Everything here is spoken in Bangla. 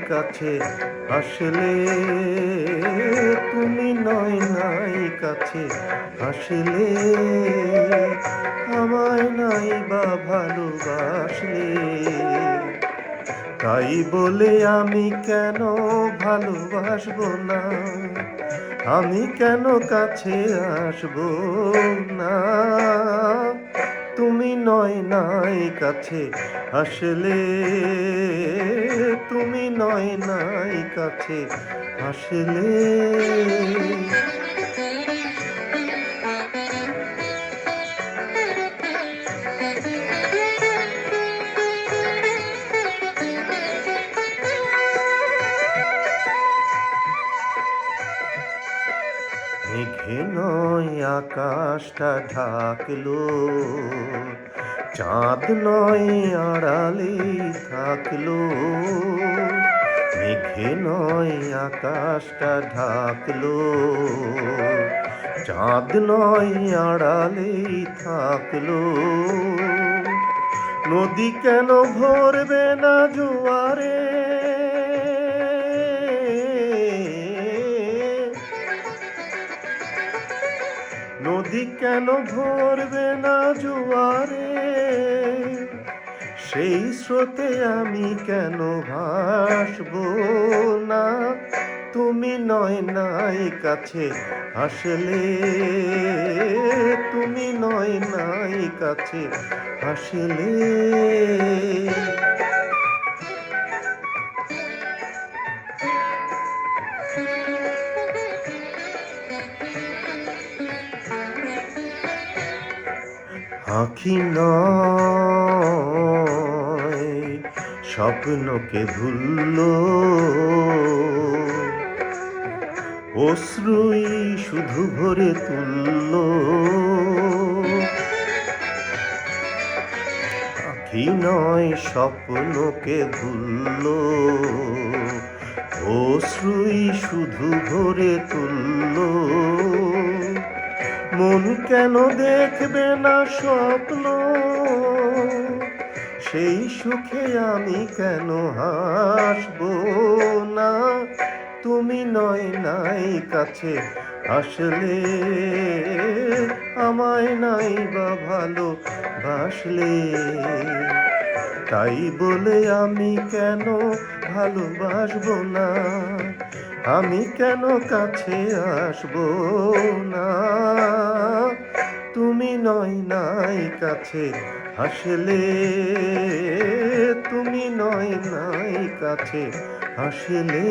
কাছে আসলে, তুমি নাই কাছে আসলে, আমায় নাই বা ভালোবাসলে। তাই বলে আমি কেন ভালোবাসবো না, আমি কেন কাছে আসবো না। তুমি নাই কাছে আসলে, তুমি নাই কাছে আসলে। মেঘে নয় আকাশটা ঢাকলো, চাঁদ নয় আড়ালে থাকলো। মেঘে নয় আকাশটা ঢাকলো, চাঁদ নয় আড়ালে থাকলো। নদী কেন ভরবে না জোয়ারে, নদী কেন ভরবে না জোয়ারে। সেই স্রোতে আমি কেন ভাসবো না, তুমি নাই কাছে আসলে, তুমি নাই কাছে আসলে। আঁখি নয় স্বপ্নকে ভুললো, অশ্রুই শুধু ভরে তুললো। আঁখি নয় স্বপ্নকে ভুললো, অশ্রুই শুধু ভরে তুললো। মন কেন দেখবে না স্বপ্ন, সেই সুখে আমি কেন হাসবো না। তুমি নাই কাছে আসলে, আমায় নাই বা ভালোবাসলে। তাই বলে আমি কেন ভালোবাসবো না, আমি কেন কাছে আসবো না। তুমি নাই কাছে আসলে, তুমি নাই কাছে আসলে।